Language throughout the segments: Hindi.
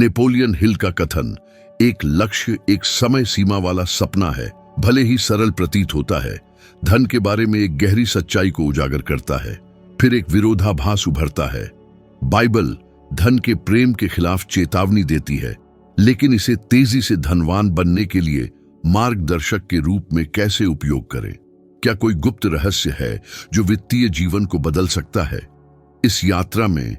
नेपोलियन हिल का कथन, एक लक्ष्य एक समय सीमा वाला सपना है, भले ही सरल प्रतीत होता है, धन के बारे में एक गहरी सच्चाई को उजागर करता है। फिर एक विरोधाभास उभरता है। बाइबल धन के प्रेम के खिलाफ चेतावनी देती है, लेकिन इसे तेजी से धनवान बनने के लिए मार्गदर्शक के रूप में कैसे उपयोग करें? क्या कोई गुप्त रहस्य है जो वित्तीय जीवन को बदल सकता है? इस यात्रा में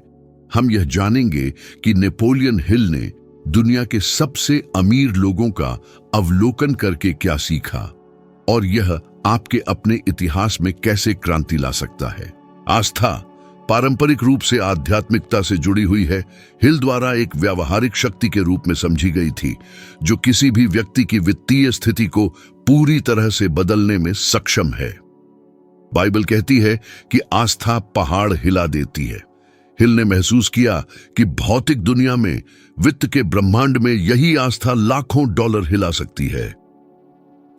हम यह जानेंगे कि नेपोलियन हिल ने दुनिया के सबसे अमीर लोगों का अवलोकन करके क्या सीखा और यह आपके अपने इतिहास में कैसे क्रांति ला सकता है। आस्था पारंपरिक रूप से आध्यात्मिकता से जुड़ी हुई है। हिल द्वारा एक व्यावहारिक शक्ति के रूप में समझी गई थी, जो किसी भी व्यक्ति की वित्तीय स्थिति को पूरी तरह से बदलने में सक्षम है। बाइबल कहती है कि आस्था पहाड़ हिला देती है। हिल ने महसूस किया कि भौतिक दुनिया में, वित्त के ब्रह्मांड में यही आस्था लाखों डॉलर हिला सकती है।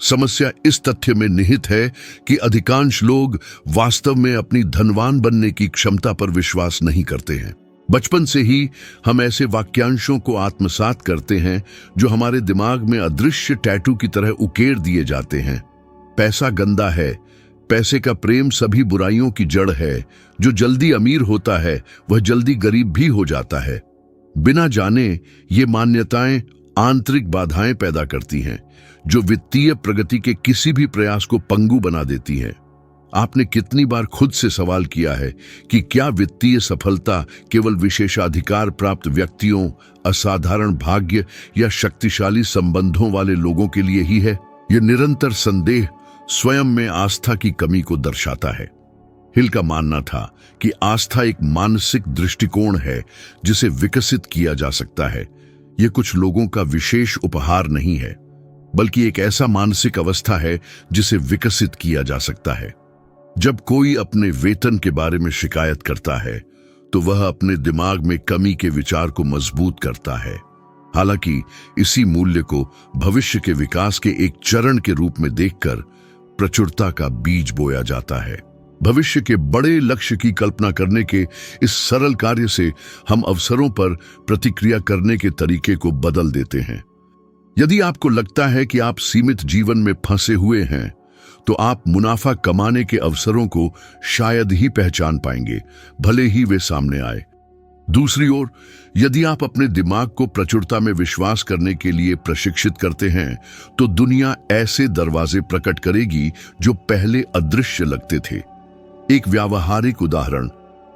समस्या इस तथ्य में निहित है कि अधिकांश लोग वास्तव में अपनी धनवान बनने की क्षमता पर विश्वास नहीं करते हैं। बचपन से ही हम ऐसे वाक्यांशों को आत्मसात करते हैं जो हमारे दिमाग में अदृश्य टैटू की तरह उकेर दिए जाते हैं। पैसा गंदा है, पैसे का प्रेम सभी बुराइयों की जड़ है, जो जल्दी अमीर होता है वह जल्दी गरीब भी हो जाता है। बिना जाने ये मान्यताएं आंतरिक बाधाएं पैदा करती हैं, जो वित्तीय प्रगति के किसी भी प्रयास को पंगु बना देती हैं। आपने कितनी बार खुद से सवाल किया है कि क्या वित्तीय सफलता केवल विशेषाधिकार प्राप्त व्यक्तियों, असाधारण भाग्य या शक्तिशाली संबंधों वाले लोगों के लिए ही है? यह निरंतर संदेह स्वयं में आस्था की कमी को दर्शाता है। हिल का मानना था कि आस्था एक मानसिक दृष्टिकोण है जिसे विकसित किया जा सकता है। यह कुछ लोगों का विशेष उपहार नहीं है, बल्कि एक ऐसा मानसिक अवस्था है जिसे विकसित किया जा सकता है। जब कोई अपने वेतन के बारे में शिकायत करता है, तो वह अपने दिमाग में कमी के विचार को मजबूत करता है। हालांकि इसी मूल्य को भविष्य के विकास के एक चरण के रूप में देखकर प्रचुरता का बीज बोया जाता है। भविष्य के बड़े लक्ष्य की कल्पना करने के इस सरल कार्य से हम अवसरों पर प्रतिक्रिया करने के तरीके को बदल देते हैं। यदि आपको लगता है कि आप सीमित जीवन में फंसे हुए हैं, तो आप मुनाफा कमाने के अवसरों को शायद ही पहचान पाएंगे, भले ही वे सामने आए। दूसरी ओर, यदि आप अपने दिमाग को प्रचुरता में विश्वास करने के लिए प्रशिक्षित करते हैं, तो दुनिया ऐसे दरवाजे प्रकट करेगी जो पहले अदृश्य लगते थे। एक व्यावहारिक उदाहरण,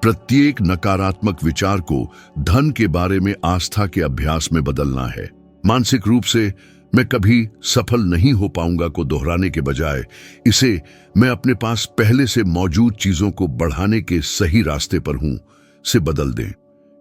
प्रत्येक नकारात्मक विचार को धन के बारे में आस्था के अभ्यास में बदलना है। मानसिक रूप से मैं कभी सफल नहीं हो पाऊंगा को दोहराने के बजाय इसे मैं अपने पास पहले से मौजूद चीजों को बढ़ाने के सही रास्ते पर हूं से बदल दें।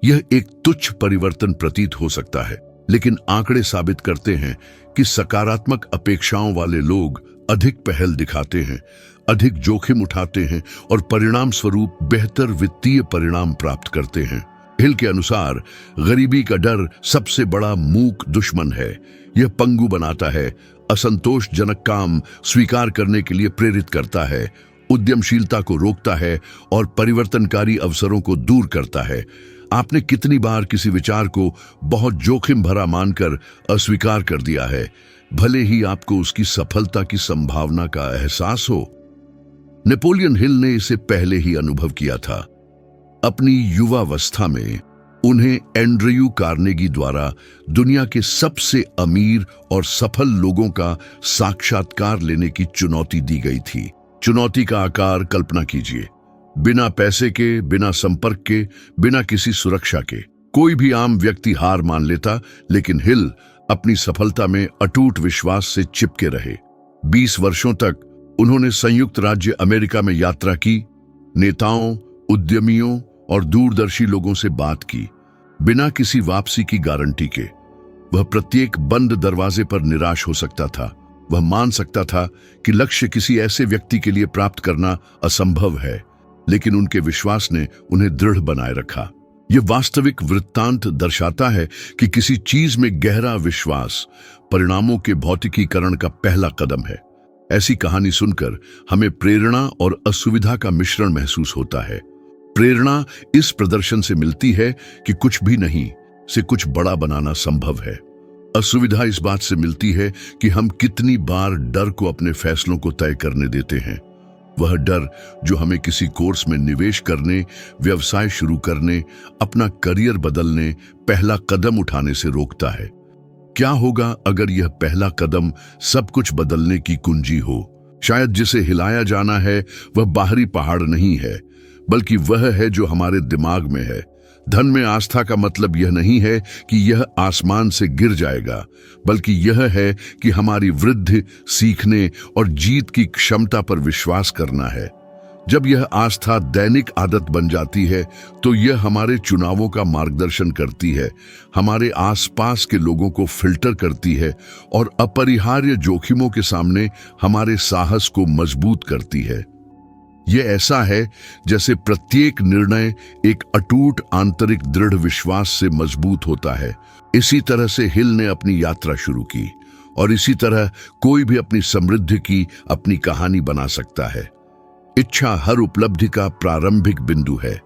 यह एक तुच्छ परिवर्तन प्रतीत हो सकता है, लेकिन आंकड़े साबित करते हैं कि सकारात्मक अपेक्षाओं वाले लोग अधिक पहल दिखाते हैं, अधिक जोखिम उठाते हैं और परिणाम स्वरूप बेहतर वित्तीय परिणाम प्राप्त करते हैं। हिल के अनुसार गरीबी का डर सबसे बड़ा मूक दुश्मन है। यह पंगु बनाता है, असंतोषजनक काम स्वीकार करने के लिए प्रेरित करता है, उद्यमशीलता को रोकता है और परिवर्तनकारी अवसरों को दूर करता है। आपने कितनी बार किसी विचार को बहुत जोखिम भरा मानकर अस्वीकार कर दिया है, भले ही आपको उसकी सफलता की संभावना का एहसास हो? नेपोलियन हिल ने इसे पहले ही अनुभव किया था। अपनी युवावस्था में उन्हें एंड्रयू कार्नेगी द्वारा दुनिया के सबसे अमीर और सफल लोगों का साक्षात्कार लेने की चुनौती दी गई थी। चुनौती का आकार कल्पना कीजिए, बिना पैसे के, बिना संपर्क के, बिना किसी सुरक्षा के। कोई भी आम व्यक्ति हार मान लेता, लेकिन हिल अपनी सफलता में अटूट विश्वास से चिपके रहे। 20 वर्षों तक उन्होंने संयुक्त राज्य अमेरिका में यात्रा की, नेताओं, उद्यमियों और दूरदर्शी लोगों से बात की, बिना किसी वापसी की गारंटी के। वह प्रत्येक बंद दरवाजे पर निराश हो सकता था। वह मान सकता था कि लक्ष्य किसी ऐसे व्यक्ति के लिए प्राप्त करना असंभव है, लेकिन उनके विश्वास ने उन्हें दृढ़ बनाए रखा। यह वास्तविक वृत्तांत दर्शाता है कि किसी चीज में गहरा विश्वास परिणामों के भौतिकीकरण का पहला कदम है। ऐसी कहानी सुनकर हमें प्रेरणा और असुविधा का मिश्रण महसूस होता है। प्रेरणा इस प्रदर्शन से मिलती है कि कुछ भी नहीं, से कुछ बड़ा बनाना संभव है। असुविधा इस बात से मिलती है कि हम कितनी बार डर को अपने फैसलों को तय करने देते हैं। वह डर जो हमें किसी कोर्स में निवेश करने, व्यवसाय शुरू करने, अपना करियर बदलने, पहला कदम उठाने से रोकता है। क्या होगा अगर यह पहला कदम सब कुछ बदलने की कुंजी हो? शायद जिसे हिलाया जाना है वह बाहरी पहाड़ नहीं है, बल्कि वह है जो हमारे दिमाग में है। धन में आस्था का मतलब यह नहीं है कि यह आसमान से गिर जाएगा, बल्कि यह है कि हमारी वृद्धि, सीखने और जीत की क्षमता पर विश्वास करना है। जब यह आस्था दैनिक आदत बन जाती है तो यह हमारे चुनावों का मार्गदर्शन करती है, हमारे आसपास के लोगों को फिल्टर करती है और अपरिहार्य जोखिमों के सामने हमारे साहस को मजबूत करती है। यह ऐसा है जैसे प्रत्येक निर्णय एक अटूट आंतरिक दृढ़ विश्वास से मजबूत होता है। इसी तरह से हिल ने अपनी यात्रा शुरू की और इसी तरह कोई भी अपनी समृद्धि की अपनी कहानी बना सकता है। इच्छा हर उपलब्धि का प्रारंभिक बिंदु है।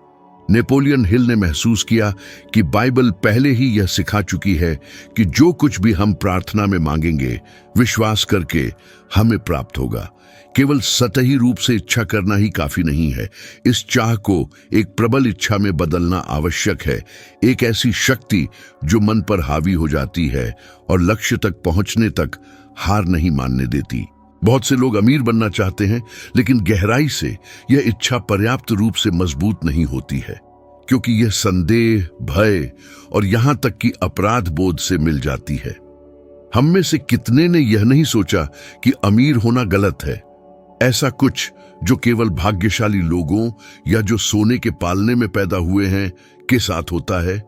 नेपोलियन हिल ने महसूस किया कि बाइबल पहले ही यह सिखा चुकी है कि जो कुछ भी हम प्रार्थना में मांगेंगे, विश्वास करके हमें प्राप्त होगा। केवल सतही रूप से इच्छा करना ही काफी नहीं है। इस चाह को एक प्रबल इच्छा में बदलना आवश्यक है, एक ऐसी शक्ति जो मन पर हावी हो जाती है और लक्ष्य तक पहुंचने तक हार नहीं मानने देती। बहुत से लोग अमीर बनना चाहते हैं, लेकिन गहराई से यह इच्छा पर्याप्त रूप से मजबूत नहीं होती है, क्योंकि यह संदेह, भय और यहां तक कि अपराध बोध से मिल जाती है। हम में से कितने ने यह नहीं सोचा कि अमीर होना गलत है? ऐसा कुछ जो केवल भाग्यशाली लोगों या जो सोने के पालने में पैदा हुए हैं के साथ होता है।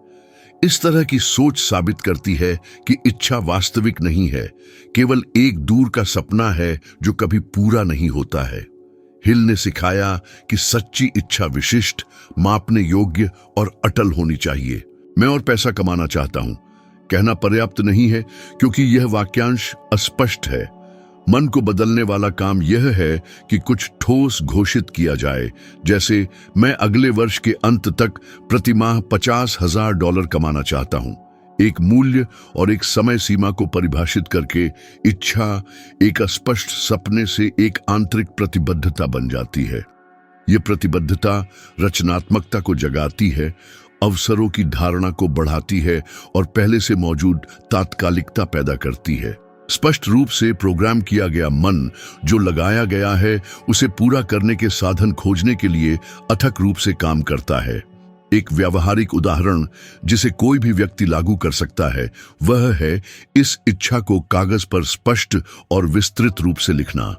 इस तरह की सोच साबित करती है कि इच्छा वास्तविक नहीं है, केवल एक दूर का सपना है जो कभी पूरा नहीं होता है। हिल ने सिखाया कि सच्ची इच्छा विशिष्ट, मापने योग्य और अटल होनी चाहिए। मैं और पैसा कमाना चाहता हूं कहना पर्याप्त नहीं है, क्योंकि यह वाक्यांश अस्पष्ट है। मन को बदलने वाला काम यह है कि कुछ ठोस घोषित किया जाए, जैसे मैं अगले वर्ष के अंत तक प्रतिमाह $50,000 कमाना चाहता हूं। एक मूल्य और एक समय सीमा को परिभाषित करके इच्छा एक अस्पष्ट सपने से एक आंतरिक प्रतिबद्धता बन जाती है। यह प्रतिबद्धता रचनात्मकता को जगाती है, अवसरों की धारणा को बढ़ाती है और पहले से मौजूद तात्कालिकता पैदा करती है। स्पष्ट रूप से प्रोग्राम किया गया मन जो लगाया गया है उसे पूरा करने के साधन खोजने के लिए अथक रूप से काम करता है। एक व्यावहारिक उदाहरण जिसे कोई भी व्यक्ति लागू कर सकता है वह है इस इच्छा को कागज पर स्पष्ट और विस्तृत रूप से लिखना।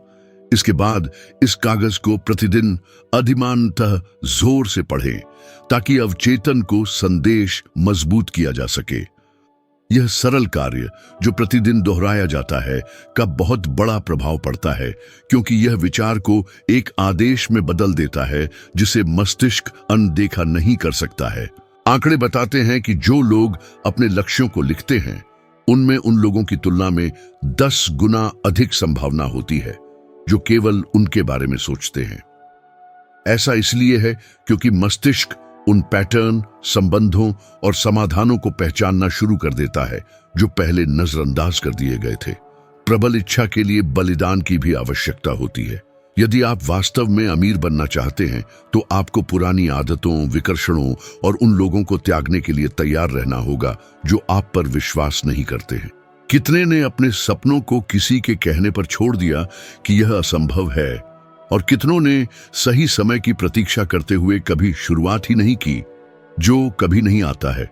इसके बाद इस कागज को प्रतिदिन अधिमानतः जोर से पढ़ें ताकि अवचेतन को संदेश मजबूत किया जा सके। यह सरल कार्य जो प्रतिदिन दोहराया जाता है का बहुत बड़ा प्रभाव पड़ता है, क्योंकि यह विचार को एक आदेश में बदल देता है जिसे मस्तिष्क अनदेखा नहीं कर सकता है। आंकड़े बताते हैं कि जो लोग अपने लक्ष्यों को लिखते हैं उनमें उन लोगों की तुलना में 10 गुना अधिक संभावना होती है जो केवल उनके बारे में सोचते हैं। ऐसा इसलिए है क्योंकि मस्तिष्क उन पैटर्न, संबंधों और समाधानों को पहचानना शुरू कर देता है जो पहले नजरअंदाज कर दिए गए थे। प्रबल इच्छा के लिए बलिदान की भी आवश्यकता होती है। यदि आप वास्तव में अमीर बनना चाहते हैं तो आपको पुरानी आदतों, विकर्षणों और उन लोगों को त्यागने के लिए तैयार रहना होगा जो आप पर विश्वास नहीं करते हैं। कितने ने अपने सपनों को किसी के कहने पर छोड़ दिया कि यह असंभव है, और कितनों ने सही समय की प्रतीक्षा करते हुए कभी शुरुआत ही नहीं की, जो कभी नहीं आता है।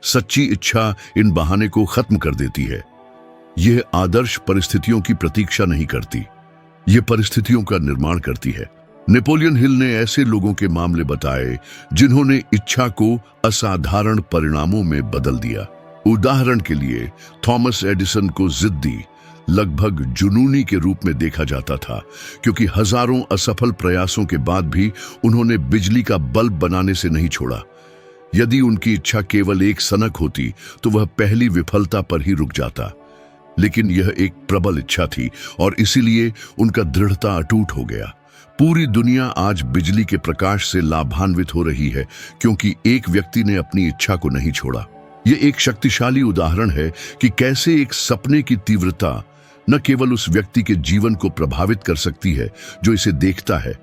सच्ची इच्छा इन बहाने को खत्म कर देती है। यह आदर्श परिस्थितियों की प्रतीक्षा नहीं करती, यह परिस्थितियों का निर्माण करती है। नेपोलियन हिल ने ऐसे लोगों के मामले बताए जिन्होंने इच्छा को असाधारण परिणामों में बदल दिया। उदाहरण के लिए थॉमस एडिसन को जिद्दी, लगभग जुनूनी के रूप में देखा जाता था, क्योंकि हजारों असफल प्रयासों के बाद भी उन्होंने बिजली का बल्ब बनाने से नहीं छोड़ा। यदि उनकी इच्छा केवल एक सनक होती तो वह पहली विफलता पर ही रुक जाता, लेकिन यह एक प्रबल इच्छा थी और इसीलिए उनका दृढ़ता अटूट हो गया। पूरी दुनिया आज बिजली के प्रकाश से लाभान्वित हो रही है क्योंकि एक व्यक्ति ने अपनी इच्छा को नहीं छोड़ा। ये एक शक्तिशाली उदाहरण है कि कैसे एक सपने की तीव्रता न केवल उस व्यक्ति के जीवन को प्रभावित कर सकती है जो इसे देखता है,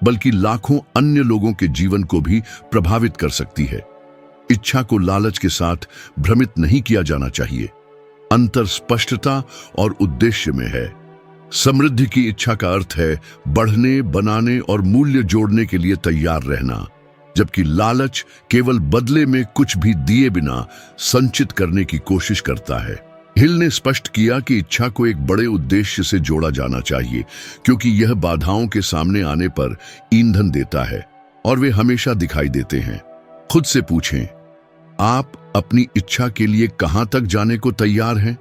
बल्कि लाखों अन्य लोगों के जीवन को भी प्रभावित कर सकती है। इच्छा को लालच के साथ भ्रमित नहीं किया जाना चाहिए। अंतर स्पष्टता और उद्देश्य में है। समृद्धि की इच्छा का अर्थ है बढ़ने, बनाने और मूल्य जोड़ने के लिए तैयार रहना, जबकि लालच केवल बदले में कुछ भी दिए बिना संचित करने की कोशिश करता है। हिल ने स्पष्ट किया कि इच्छा को एक बड़े उद्देश्य से जोड़ा जाना चाहिए, क्योंकि यह बाधाओं के सामने आने पर ईंधन देता है और वे हमेशा दिखाई देते हैं। खुद से पूछें, आप अपनी इच्छा के लिए कहां तक जाने को तैयार हैं?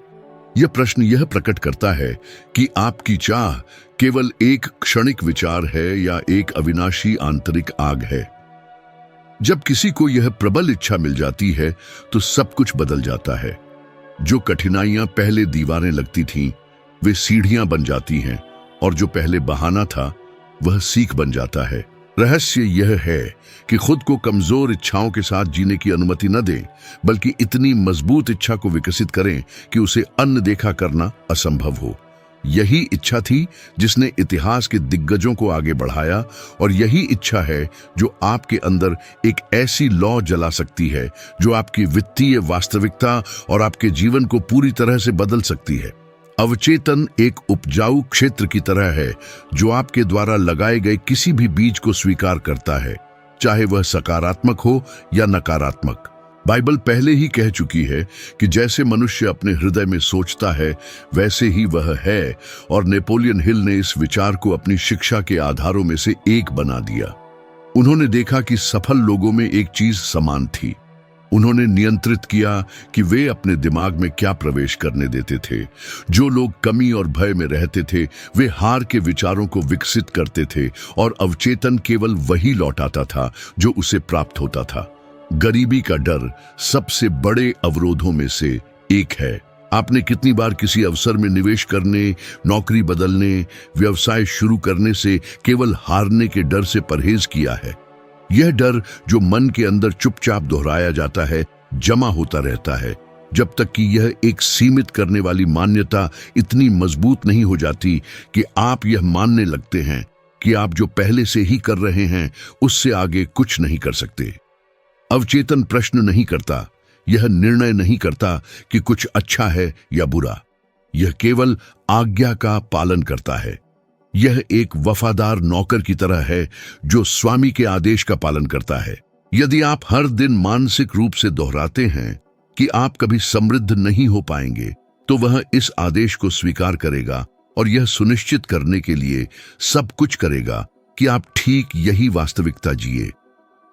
यह प्रश्न यह प्रकट करता है कि आपकी चाह केवल एक क्षणिक विचार है या एक अविनाशी आंतरिक आग है। जब किसी को यह प्रबल इच्छा मिल जाती है तो सब कुछ बदल जाता है। जो कठिनाइयां पहले दीवारें लगती थीं, वे सीढ़ियां बन जाती हैं, और जो पहले बहाना था वह सीख बन जाता है। रहस्य यह है कि खुद को कमजोर इच्छाओं के साथ जीने की अनुमति न दें, बल्कि इतनी मजबूत इच्छा को विकसित करें कि उसे अनदेखा करना असंभव हो। यही इच्छा थी जिसने इतिहास के दिग्गजों को आगे बढ़ाया, और यही इच्छा है जो आपके अंदर एक ऐसी लौ जला सकती है जो आपकी वित्तीय वास्तविकता और आपके जीवन को पूरी तरह से बदल सकती है। अवचेतन एक उपजाऊ क्षेत्र की तरह है जो आपके द्वारा लगाए गए किसी भी बीज को स्वीकार करता है, चाहे वह सकारात्मक हो या नकारात्मक। बाइबल पहले ही कह चुकी है कि जैसे मनुष्य अपने हृदय में सोचता है वैसे ही वह है, और नेपोलियन हिल ने इस विचार को अपनी शिक्षा के आधारों में से एक बना दिया। उन्होंने देखा कि सफल लोगों में एक चीज समान थी। उन्होंने नियंत्रित किया कि वे अपने दिमाग में क्या प्रवेश करने देते थे। जो लोग कमी और भय में रहते थे वे हार के विचारों को विकसित करते थे, और अवचेतन केवल वही लौटाता था जो उसे प्राप्त होता था। गरीबी का डर सबसे बड़े अवरोधों में से एक है। आपने कितनी बार किसी अवसर में निवेश करने, नौकरी बदलने, व्यवसाय शुरू करने से केवल हारने के डर से परहेज किया है? यह डर जो मन के अंदर चुपचाप दोहराया जाता है, जमा होता रहता है, जब तक कि यह एक सीमित करने वाली मान्यता इतनी मजबूत नहीं हो जाती कि आप यह मानने लगते हैं कि आप जो पहले से ही कर रहे हैं उससे आगे कुछ नहीं कर सकते। अवचेतन प्रश्न नहीं करता, यह निर्णय नहीं करता कि कुछ अच्छा है या बुरा। यह केवल आज्ञा का पालन करता है। यह एक वफादार नौकर की तरह है जो स्वामी के आदेश का पालन करता है। यदि आप हर दिन मानसिक रूप से दोहराते हैं कि आप कभी समृद्ध नहीं हो पाएंगे, तो वह इस आदेश को स्वीकार करेगा और यह सुनिश्चित करने के लिए सब कुछ करेगा कि आप ठीक यही वास्तविकता जिए।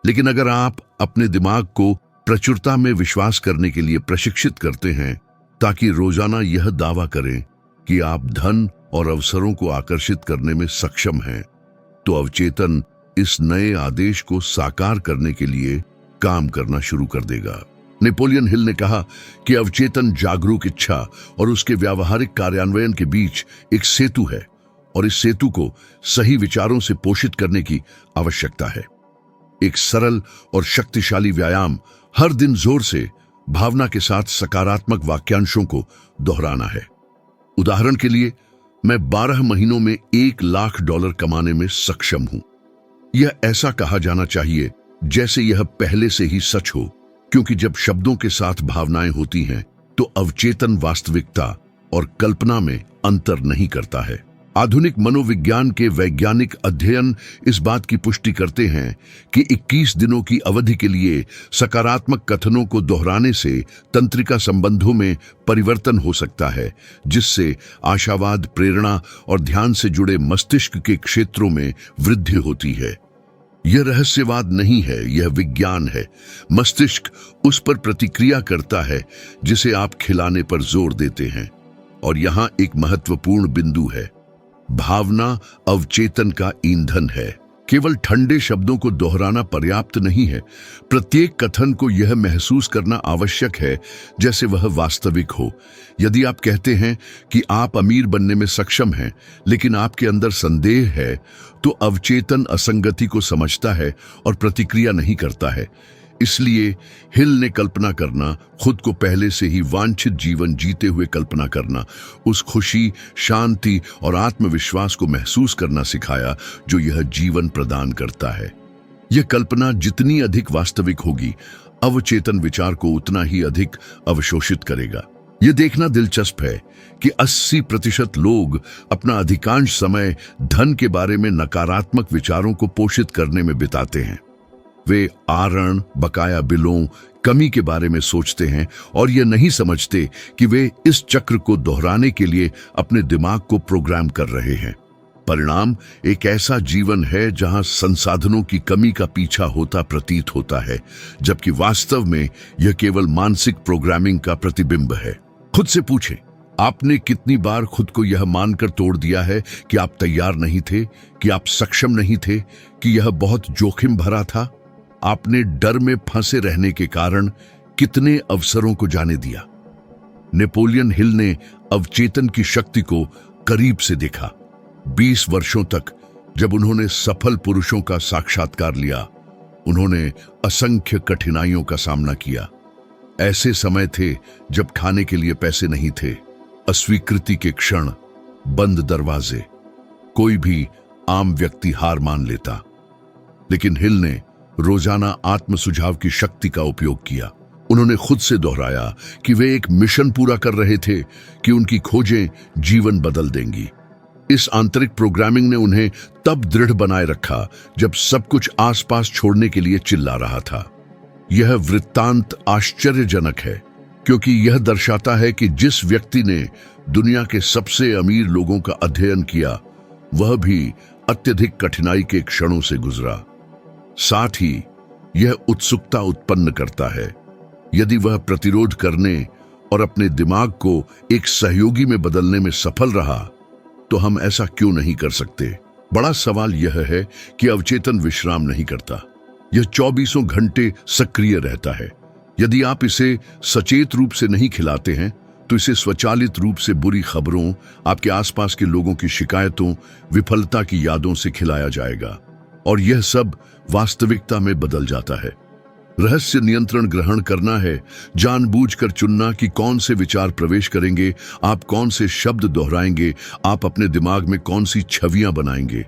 लेकिन अगर आप अपने दिमाग को प्रचुरता में विश्वास करने के लिए प्रशिक्षित करते हैं ताकि रोजाना यह दावा करें कि आप धन और अवसरों को आकर्षित करने में सक्षम हैं, तो अवचेतन इस नए आदेश को साकार करने के लिए काम करना शुरू कर देगा। नेपोलियन हिल ने कहा कि अवचेतन जागरूक इच्छा और उसके व्यावहारिक कार्यान्वयन के बीच एक सेतु है, और इस सेतु को सही विचारों से पोषित करने की आवश्यकता है। एक सरल और शक्तिशाली व्यायाम हर दिन जोर से भावना के साथ सकारात्मक वाक्यांशों को दोहराना है। उदाहरण के लिए, मैं 12 महीनों में $1,00,000 कमाने में सक्षम हूं। यह ऐसा कहा जाना चाहिए जैसे यह पहले से ही सच हो, क्योंकि जब शब्दों के साथ भावनाएं होती हैं तो अवचेतन वास्तविकता और कल्पना में अंतर नहीं करता है। आधुनिक मनोविज्ञान के वैज्ञानिक अध्ययन इस बात की पुष्टि करते हैं कि 21 दिनों की अवधि के लिए सकारात्मक कथनों को दोहराने से तंत्रिका संबंधों में परिवर्तन हो सकता है, जिससे आशावाद, प्रेरणा और ध्यान से जुड़े मस्तिष्क के क्षेत्रों में वृद्धि होती है। यह रहस्यवाद नहीं है, यह विज्ञान है। मस्तिष्क उस पर प्रतिक्रिया करता है जिसे आप खिलाने पर जोर देते हैं। और यहाँ एक महत्वपूर्ण बिंदु है, भावना अवचेतन का ईंधन है। केवल ठंडे शब्दों को दोहराना पर्याप्त नहीं है। प्रत्येक कथन को यह महसूस करना आवश्यक है जैसे वह वास्तविक हो। यदि आप कहते हैं कि आप अमीर बनने में सक्षम हैं, लेकिन आपके अंदर संदेह है, तो अवचेतन असंगति को समझता है और प्रतिक्रिया नहीं करता है। इसलिए हिल ने कल्पना करना, खुद को पहले से ही वांछित जीवन जीते हुए कल्पना करना, उस खुशी, शांति और आत्मविश्वास को महसूस करना सिखाया जो यह जीवन प्रदान करता है। यह कल्पना जितनी अधिक वास्तविक होगी, अवचेतन विचार को उतना ही अधिक अवशोषित करेगा। यह देखना दिलचस्प है कि 80% लोग अपना अधिकांश समय धन के बारे में नकारात्मक विचारों को पोषित करने में बिताते हैं। वे आरण, बकाया बिलों, कमी के बारे में सोचते हैं और यह नहीं समझते कि वे इस चक्र को दोहराने के लिए अपने दिमाग को प्रोग्राम कर रहे हैं। परिणाम एक ऐसा जीवन है जहां संसाधनों की कमी का पीछा होता प्रतीत होता है, जबकि वास्तव में यह केवल मानसिक प्रोग्रामिंग का प्रतिबिंब है। खुद से पूछें, आपने कितनी बार खुद को यह मानकर तोड़ दिया है कि आप तैयार नहीं थे, कि आप सक्षम नहीं थे, कि यह बहुत जोखिम भरा था? आपने डर में फंसे रहने के कारण कितने अवसरों को जाने दिया? नेपोलियन हिल ने अवचेतन की शक्ति को करीब से देखा। 20 वर्षों तक जब उन्होंने सफल पुरुषों का साक्षात्कार लिया, उन्होंने असंख्य कठिनाइयों का सामना किया। ऐसे समय थे जब खाने के लिए पैसे नहीं थे, अस्वीकृति के क्षण, बंद दरवाजे, कोई भी आम व्यक्ति हार मान लेता। लेकिन हिल ने रोजाना आत्म सुझाव की शक्ति का उपयोग किया। उन्होंने खुद से दोहराया कि वे एक मिशन पूरा कर रहे थे, कि उनकी खोजें जीवन बदल देंगी। इस आंतरिक प्रोग्रामिंग ने उन्हें तब दृढ़ बनाए रखा जब सब कुछ आसपास छोड़ने के लिए चिल्ला रहा था। यह वृत्तांत आश्चर्यजनक है, क्योंकि यह दर्शाता है कि जिस व्यक्ति ने दुनिया के सबसे अमीर लोगों का अध्ययन किया, वह भी अत्यधिक कठिनाई के क्षणों से गुजरा। साथ ही यह उत्सुकता उत्पन्न करता है। यदि वह प्रतिरोध करने और अपने दिमाग को एक सहयोगी में बदलने में सफल रहा, तो हम ऐसा क्यों नहीं कर सकते? बड़ा सवाल यह है कि अवचेतन विश्राम नहीं करता। यह 24 घंटे सक्रिय रहता है। यदि आप इसे सचेत रूप से नहीं खिलाते हैं, तो इसे स्वचालित रूप से बुरी खबरों, आपके आसपास के लोगों की शिकायतों, विफलता की यादों से खिलाया जाएगा, और यह सब वास्तविकता में बदल जाता है। रहस्य नियंत्रण ग्रहण करना है, जानबूझकर चुनना कि कौन से विचार प्रवेश करेंगे, आप कौन से शब्द दोहराएंगे, आप अपने दिमाग में कौन सी छवियां बनाएंगे।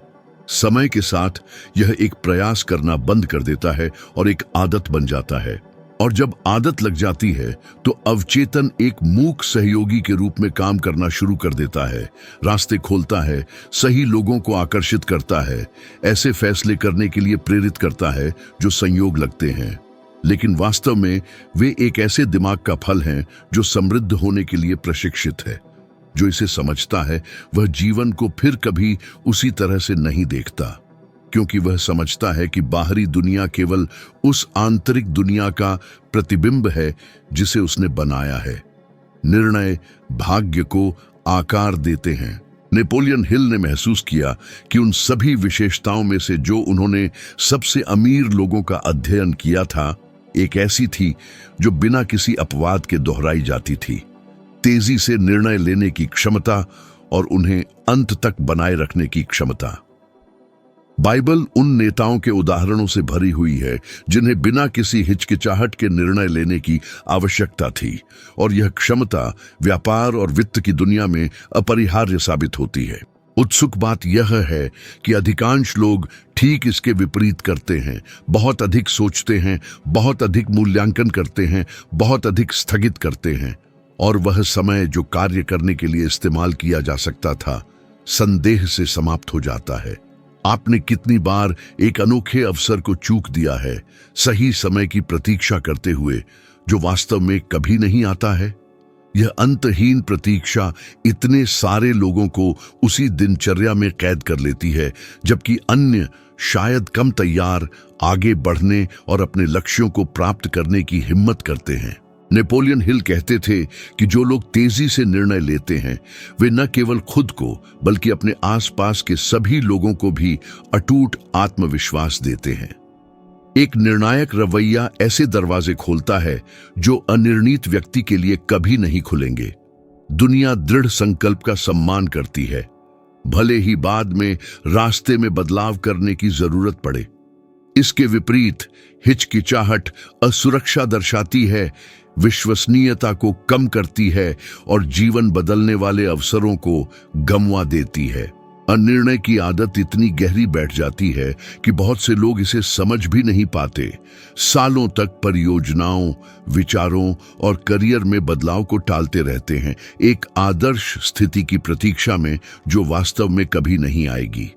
समय के साथ यह एक प्रयास करना बंद कर देता है और एक आदत बन जाता है। और जब आदत लग जाती है, तो अवचेतन एक मूक सहयोगी के रूप में काम करना शुरू कर देता है, रास्ते खोलता है, सही लोगों को आकर्षित करता है, ऐसे फैसले करने के लिए प्रेरित करता है जो संयोग लगते हैं। लेकिन वास्तव में वे एक ऐसे दिमाग का फल हैं जो समृद्ध होने के लिए प्रशिक्षित है। जो इसे समझता है, वह जीवन को फिर कभी उसी तरह से नहीं देखता, क्योंकि वह समझता है कि बाहरी दुनिया केवल उस आंतरिक दुनिया का प्रतिबिंब है जिसे उसने बनाया है। निर्णय भाग्य को आकार देते हैं। नेपोलियन हिल ने महसूस किया कि उन सभी विशेषताओं में से जो उन्होंने सबसे अमीर लोगों का अध्ययन किया था, एक ऐसी थी जो बिना किसी अपवाद के दोहराई जाती थी: तेजी से निर्णय लेने की क्षमता और उन्हें अंत तक बनाए रखने की क्षमता। बाइबल उन नेताओं के उदाहरणों से भरी हुई है जिन्हें बिना किसी हिचकिचाहट के निर्णय लेने की आवश्यकता थी, और यह क्षमता व्यापार और वित्त की दुनिया में अपरिहार्य साबित होती है। उत्सुक बात यह है कि अधिकांश लोग ठीक इसके विपरीत करते हैं। बहुत अधिक सोचते हैं, बहुत अधिक मूल्यांकन करते हैं, बहुत अधिक स्थगित करते हैं, और वह समय जो कार्य करने के लिए इस्तेमाल किया जा सकता था, संदेह से समाप्त हो जाता है। आपने कितनी बार एक अनोखे अवसर को चूक दिया है, सही समय की प्रतीक्षा करते हुए, जो वास्तव में कभी नहीं आता है? यह अंतहीन प्रतीक्षा इतने सारे लोगों को उसी दिनचर्या में कैद कर लेती है, जबकि अन्य शायद कम तैयार, आगे बढ़ने और अपने लक्ष्यों को प्राप्त करने की हिम्मत करते हैं। नेपोलियन हिल कहते थे कि जो लोग तेजी से निर्णय लेते हैं, वे न केवल खुद को बल्कि अपने आसपास के सभी लोगों को भी अटूट आत्मविश्वास देते हैं। एक निर्णायक रवैया ऐसे दरवाजे खोलता है जो अनिर्णित व्यक्ति के लिए कभी नहीं खुलेंगे। दुनिया दृढ़ संकल्प का सम्मान करती है, भले ही बाद में रास्ते में बदलाव करने की जरूरत पड़े। इसके विपरीत हिचकिचाहट असुरक्षा दर्शाती है, विश्वसनीयता को कम करती है और जीवन बदलने वाले अवसरों को गंवा देती है। अनिर्णय की आदत इतनी गहरी बैठ जाती है कि बहुत से लोग इसे समझ भी नहीं पाते। सालों तक परियोजनाओं, विचारों और करियर में बदलाव को टालते रहते हैं, एक आदर्श स्थिति की प्रतीक्षा में जो वास्तव में कभी नहीं आएगी।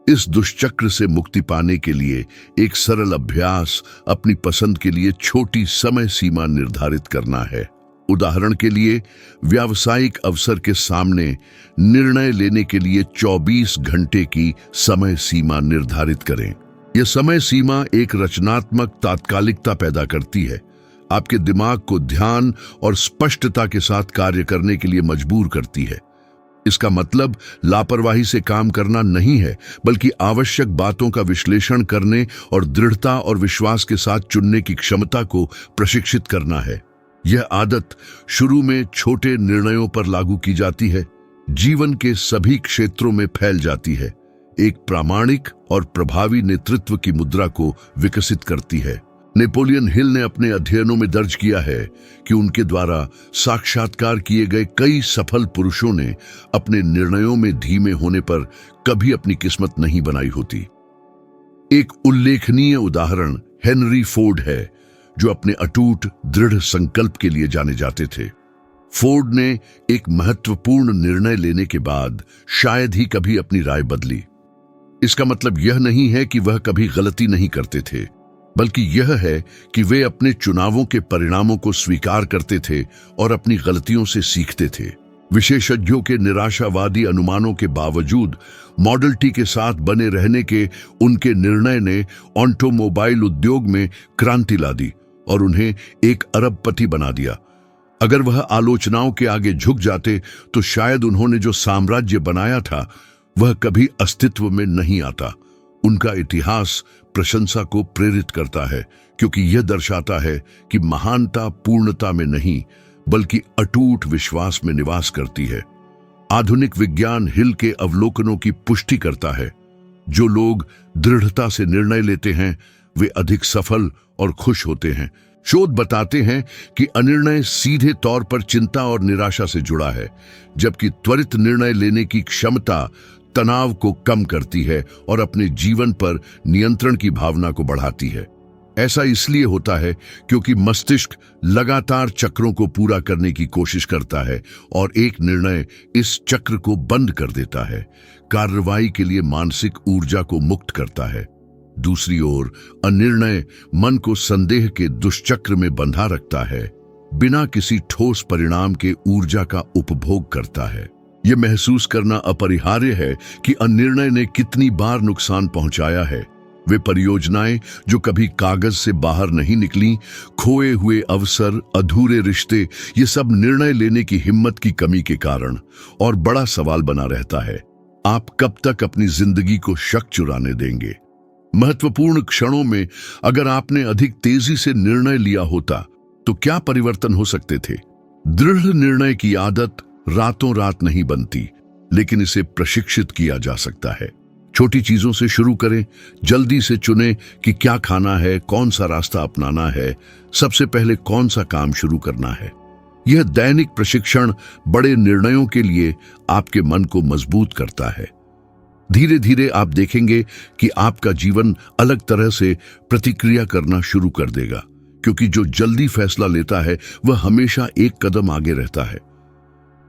इस दुष्चक्र से मुक्ति पाने के लिए एक सरल अभ्यास अपनी पसंद के लिए छोटी समय सीमा निर्धारित करना है। उदाहरण के लिए, व्यावसायिक अवसर के सामने निर्णय लेने के लिए 24 घंटे की समय सीमा निर्धारित करें। यह समय सीमा एक रचनात्मक तात्कालिकता पैदा करती है, आपके दिमाग को ध्यान और स्पष्टता के साथ कार्य करने के लिए मजबूर करती है। इसका मतलब लापरवाही से काम करना नहीं है, बल्कि आवश्यक बातों का विश्लेषण करने और दृढ़ता और विश्वास के साथ चुनने की क्षमता को प्रशिक्षित करना है। यह आदत शुरू में छोटे निर्णयों पर लागू की जाती है, जीवन के सभी क्षेत्रों में फैल जाती है, एक प्रामाणिक और प्रभावी नेतृत्व की मुद्रा को विकसित करती है। नेपोलियन हिल ने अपने अध्ययनों में दर्ज किया है कि उनके द्वारा साक्षात्कार किए गए कई सफल पुरुषों ने अपने निर्णयों में धीमे होने पर कभी अपनी किस्मत नहीं बनाई होती। एक उल्लेखनीय उदाहरण हेनरी फोर्ड है, जो अपने अटूट दृढ़ संकल्प के लिए जाने जाते थे। फोर्ड ने एक महत्वपूर्ण निर्णय लेने के बाद शायद ही कभी अपनी राय बदली। इसका मतलब यह नहीं है कि वह कभी गलती नहीं करते थे, बल्कि यह है कि वे अपने चुनावों के परिणामों को स्वीकार करते थे और अपनी गलतियों से सीखते थे। विशेषज्ञों के निराशावादी अनुमानों के बावजूद मॉडल टी के साथ बने रहने के उनके निर्णय ने ऑटोमोबाइल उद्योग में क्रांति ला दी और उन्हें एक अरबपति बना दिया। अगर वह आलोचनाओं के आगे झुक जाते तो शायद उन्होंने जो साम्राज्य बनाया था वह कभी अस्तित्व में नहीं आता। उनका इतिहास प्रशंसा को प्रेरित करता है, क्योंकि यह दर्शाता है कि महानता पूर्णता में नहीं बल्कि अटूट विश्वास में निवास करती है। आधुनिक विज्ञान हिल के अवलोकनों की पुष्टि करता है। जो लोग दृढ़ता से निर्णय लेते हैं वे अधिक सफल और खुश होते हैं। शोध बताते हैं कि अनिर्णय सीधे तौर पर चिंता और निराशा से जुड़ा है, जबकि त्वरित निर्णय लेने की क्षमता तनाव को कम करती है और अपने जीवन पर नियंत्रण की भावना को बढ़ाती है। ऐसा इसलिए होता है क्योंकि मस्तिष्क लगातार चक्रों को पूरा करने की कोशिश करता है और एक निर्णय इस चक्र को बंद कर देता है, कार्रवाई के लिए मानसिक ऊर्जा को मुक्त करता है। दूसरी ओर अनिर्णय मन को संदेह के दुष्चक्र में बंधा रखता है, बिना किसी ठोस परिणाम के ऊर्जा का उपभोग करता है। यह महसूस करना अपरिहार्य है कि अनिर्णय ने कितनी बार नुकसान पहुंचाया है। वे परियोजनाएं जो कभी कागज से बाहर नहीं निकली, खोए हुए अवसर, अधूरे रिश्ते, ये सब निर्णय लेने की हिम्मत की कमी के कारण। और बड़ा सवाल बना रहता है, आप कब तक अपनी जिंदगी को शक चुराने देंगे? महत्वपूर्ण क्षणों में अगर आपने अधिक तेजी से निर्णय लिया होता तो क्या परिवर्तन हो सकते थे? दृढ़ निर्णय की आदत रातों रात नहीं बनती, लेकिन इसे प्रशिक्षित किया जा सकता है। छोटी चीजों से शुरू करें, जल्दी से चुनें कि क्या खाना है, कौन सा रास्ता अपनाना है, सबसे पहले कौन सा काम शुरू करना है। यह दैनिक प्रशिक्षण बड़े निर्णयों के लिए आपके मन को मजबूत करता है। धीरे धीरे आप देखेंगे कि आपका जीवन अलग तरह से प्रतिक्रिया करना शुरू कर देगा, क्योंकि जो जल्दी फैसला लेता है वह हमेशा एक कदम आगे रहता है।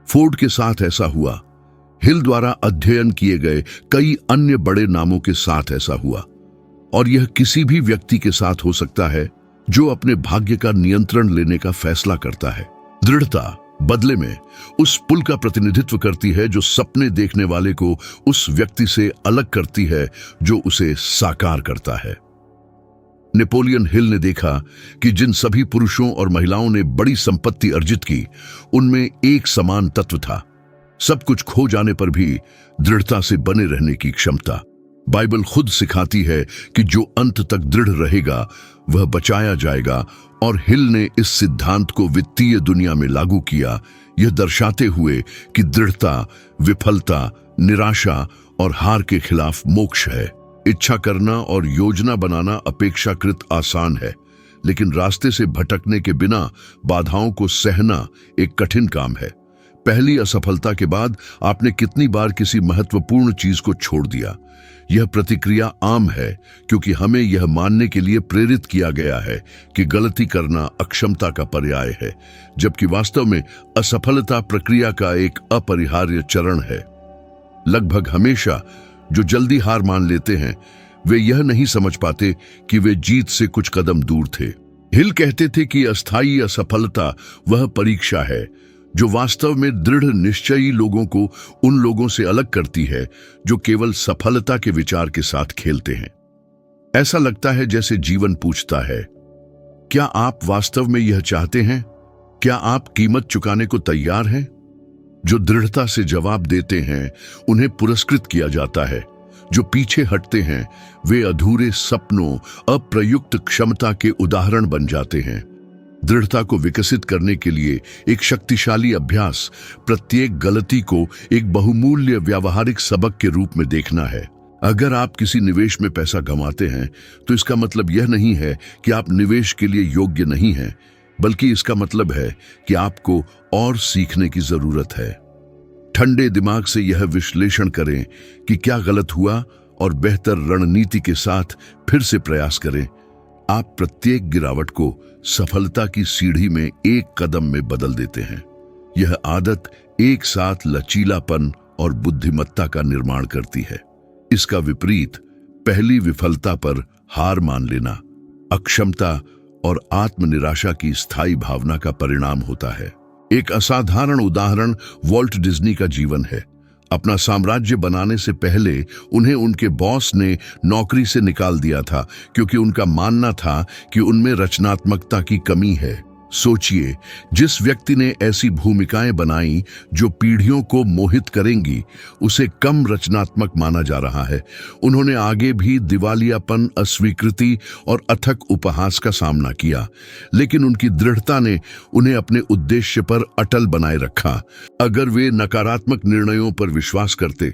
फोर्ड के साथ ऐसा हुआ। हिल द्वारा अध्ययन किए गए कई अन्य बड़े नामों के साथ ऐसा हुआ, और यह किसी भी व्यक्ति के साथ हो सकता है जो अपने भाग्य का नियंत्रण लेने का फैसला करता है। दृढ़ता बदले में उस पुल का प्रतिनिधित्व करती है जो सपने देखने वाले को उस व्यक्ति से अलग करती है जो उसे साकार करता है। नेपोलियन हिल ने देखा कि जिन सभी पुरुषों और महिलाओं ने बड़ी संपत्ति अर्जित की, उनमें एक समान तत्व था, सब कुछ खो जाने पर भी दृढ़ता से बने रहने की क्षमता। बाइबल खुद सिखाती है कि जो अंत तक दृढ़ रहेगा वह बचाया जाएगा, और हिल ने इस सिद्धांत को वित्तीय दुनिया में लागू किया, यह दर्शाते हुए कि दृढ़ता विफलता, निराशा और हार के खिलाफ मोक्ष है। इच्छा करना और योजना बनाना अपेक्षाकृत आसान है, लेकिन रास्ते से भटकने के बिना बाधाओं को सहना एक कठिन काम है। पहली असफलता के बाद आपने कितनी बार किसी महत्वपूर्ण चीज को छोड़ दिया? यह प्रतिक्रिया आम है क्योंकि हमें यह मानने के लिए प्रेरित किया गया है कि गलती करना अक्षमता का पर्याय है, जबकि वास्तव में असफलता प्रक्रिया का एक अपरिहार्य चरण है। लगभग हमेशा जो जल्दी हार मान लेते हैं वे यह नहीं समझ पाते कि वे जीत से कुछ कदम दूर थे। हिल कहते थे कि अस्थायी असफलता वह परीक्षा है जो वास्तव में दृढ़ निश्चयी लोगों को उन लोगों से अलग करती है जो केवल सफलता के विचार के साथ खेलते हैं। ऐसा लगता है जैसे जीवन पूछता है, क्या आप वास्तव में यह चाहते हैं? क्या आप कीमत चुकाने को तैयार हैं? जो दृढ़ता से जवाब देते हैं उन्हें पुरस्कृत किया जाता है। जो पीछे हटते हैं वे अधूरे सपनों, अप्रयुक्त क्षमता के उदाहरण बन जाते हैं। दृढ़ता को विकसित करने के लिए एक शक्तिशाली अभ्यास प्रत्येक गलती को एक बहुमूल्य व्यावहारिक सबक के रूप में देखना है। अगर आप किसी निवेश में पैसा गंवाते हैं तो इसका मतलब यह नहीं है कि आप निवेश के लिए योग्य नहीं हैं, बल्कि इसका मतलब है कि आपको और सीखने की जरूरत है। ठंडे दिमाग से यह विश्लेषण करें कि क्या गलत हुआ और बेहतर रणनीति के साथ फिर से प्रयास करें। आप प्रत्येक गिरावट को सफलता की सीढ़ी में एक कदम में बदल देते हैं। यह आदत एक साथ लचीलापन और बुद्धिमत्ता का निर्माण करती है। इसका विपरीत पहली विफलता पर हार मान लेना, अक्षमता और आत्मनिराशा की स्थायी भावना का परिणाम होता है। एक असाधारण उदाहरण वॉल्ट डिज्नी का जीवन है। अपना साम्राज्य बनाने से पहले उन्हें उनके बॉस ने नौकरी से निकाल दिया था क्योंकि उनका मानना था कि उनमें रचनात्मकता की कमी है। सोचिए, जिस व्यक्ति ने ऐसी भूमिकाएं बनाई जो पीढ़ियों को मोहित करेंगी, उसे कम रचनात्मक माना जा रहा है। उन्होंने आगे भी दिवालियापन, अस्वीकृति और अथक उपहास का सामना किया, लेकिन उनकी दृढ़ता ने उन्हें अपने उद्देश्य पर अटल बनाए रखा। अगर वे नकारात्मक निर्णयों पर विश्वास करते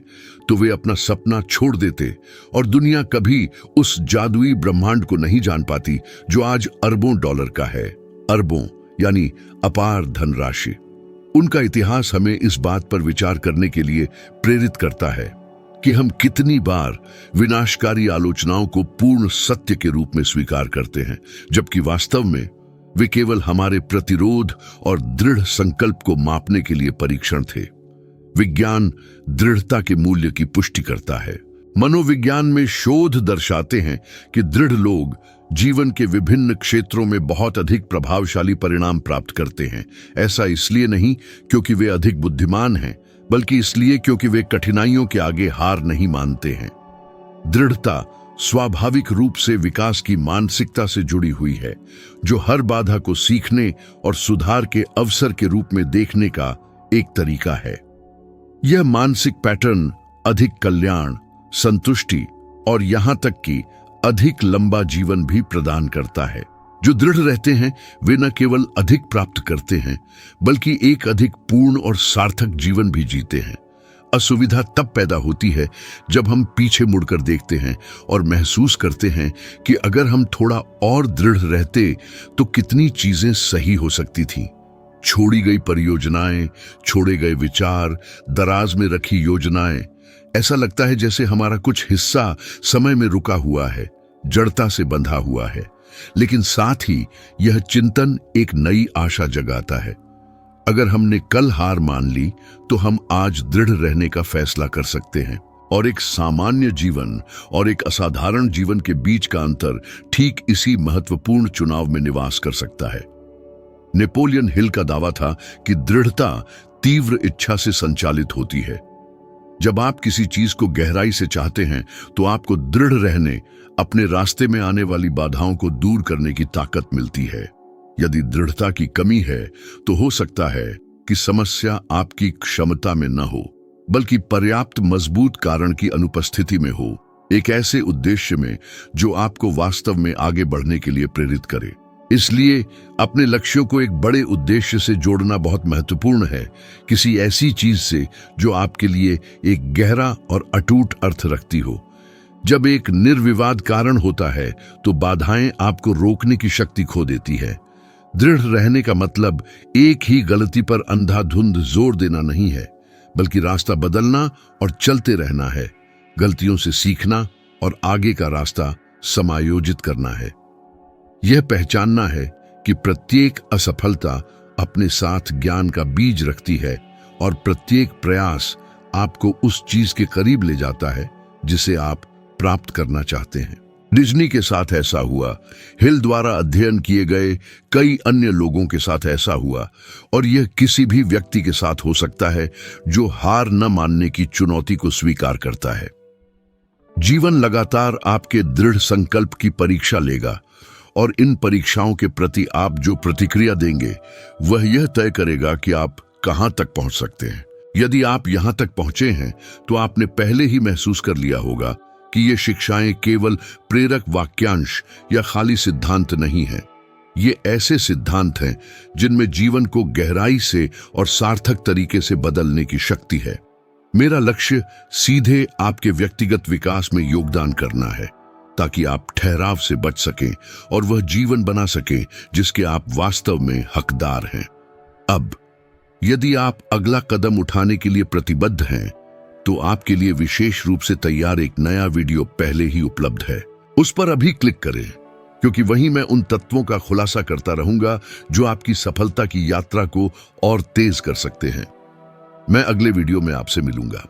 तो वे अपना सपना छोड़ देते और दुनिया कभी उस जादुई ब्रह्मांड को नहीं जान पाती जो आज अरबों डॉलर का है। अरबों यानी अपार धनराशि। उनका इतिहास हमें इस बात पर विचार करने के लिए प्रेरित करता है कि हम कितनी बार विनाशकारी आलोचनाओं को पूर्ण सत्य के रूप में स्वीकार करते हैं, जबकि वास्तव में वे केवल हमारे प्रतिरोध और दृढ़ संकल्प को मापने के लिए परीक्षण थे। विज्ञान दृढ़ता के मूल्य की पुष्टि करता है। मनोविज्ञान में शोध दर्शाते हैं कि दृढ़ लोग जीवन के विभिन्न क्षेत्रों में बहुत अधिक प्रभावशाली परिणाम प्राप्त करते हैं। ऐसा इसलिए नहीं क्योंकि वे अधिक बुद्धिमान हैं, बल्कि इसलिए क्योंकि वे कठिनाइयों के आगे हार नहीं मानते हैं। दृढ़ता स्वाभाविक रूप से विकास की मानसिकता से जुड़ी हुई है, जो हर बाधा को सीखने और सुधार के अवसर के रूप में देखने का एक तरीका है। यह मानसिक पैटर्न अधिक कल्याण, संतुष्टि और यहां तक कि अधिक लंबा जीवन भी प्रदान करता है। जो दृढ़ रहते हैं वे न केवल अधिक प्राप्त करते हैं, बल्कि एक अधिक पूर्ण और सार्थक जीवन भी जीते हैं। असुविधा तब पैदा होती है जब हम पीछे मुड़कर देखते हैं और महसूस करते हैं कि अगर हम थोड़ा और दृढ़ रहते तो कितनी चीजें सही हो सकती थीं। छोड़ी गई परियोजनाएं, छोड़े गए विचार, दराज में रखी योजनाएं, ऐसा लगता है जैसे हमारा कुछ हिस्सा समय में रुका हुआ है, जड़ता से बंधा हुआ है। लेकिन साथ ही यह चिंतन एक नई आशा जगाता है। अगर हमने कल हार मान ली तो हम आज दृढ़ रहने का फैसला कर सकते हैं, और एक सामान्य जीवन और एक असाधारण जीवन के बीच का अंतर ठीक इसी महत्वपूर्ण चुनाव में निवास कर सकता है। नेपोलियन हिल का दावा था कि दृढ़ता तीव्र इच्छा से संचालित होती है। जब आप किसी चीज को गहराई से चाहते हैं तो आपको दृढ़ रहने, अपने रास्ते में आने वाली बाधाओं को दूर करने की ताकत मिलती है। यदि दृढ़ता की कमी है तो हो सकता है कि समस्या आपकी क्षमता में न हो, बल्कि पर्याप्त मजबूत कारण की अनुपस्थिति में हो, एक ऐसे उद्देश्य में जो आपको वास्तव में आगे बढ़ने के लिए प्रेरित करे। इसलिए अपने लक्ष्यों को एक बड़े उद्देश्य से जोड़ना बहुत महत्वपूर्ण है, किसी ऐसी चीज से जो आपके लिए एक गहरा और अटूट अर्थ रखती हो। जब एक निर्विवाद कारण होता है तो बाधाएं आपको रोकने की शक्ति खो देती है। दृढ़ रहने का मतलब एक ही गलती पर अंधाधुंध जोर देना नहीं है, बल्कि रास्ता बदलना और चलते रहना है। गलतियों से सीखना और आगे का रास्ता समायोजित करना है। यह पहचानना है कि प्रत्येक असफलता अपने साथ ज्ञान का बीज रखती है और प्रत्येक प्रयास आपको उस चीज के करीब ले जाता है जिसे आप प्राप्त करना चाहते हैं। डिज्नी के साथ ऐसा हुआ, हिल द्वारा अध्ययन किए गए कई अन्य लोगों के साथ ऐसा हुआ, और यह किसी भी व्यक्ति के साथ हो सकता है जो हार न मानने की चुनौती को स्वीकार करता है। जीवन लगातार आपके दृढ़ संकल्प की परीक्षा लेगा, और इन परीक्षाओं के प्रति आप जो प्रतिक्रिया देंगे वह यह तय करेगा कि आप कहां तक पहुंच सकते हैं। यदि आप यहां तक पहुंचे हैं तो आपने पहले ही महसूस कर लिया होगा कि ये शिक्षाएं केवल प्रेरक वाक्यांश या खाली सिद्धांत नहीं हैं। ये ऐसे सिद्धांत हैं जिनमें जीवन को गहराई से और सार्थक तरीके से बदलने की शक्ति है। मेरा लक्ष्य सीधे आपके व्यक्तिगत विकास में योगदान करना है, ताकि आप ठहराव से बच सकें और वह जीवन बना सकें जिसके आप वास्तव में हकदार हैं। अब यदि आप अगला कदम उठाने के लिए प्रतिबद्ध हैं, तो आपके लिए विशेष रूप से तैयार एक नया वीडियो पहले ही उपलब्ध है। उस पर अभी क्लिक करें, क्योंकि वहीं मैं उन तत्वों का खुलासा करता रहूंगा जो आपकी सफलता की यात्रा को और तेज कर सकते हैं। मैं अगले वीडियो में आपसे मिलूंगा।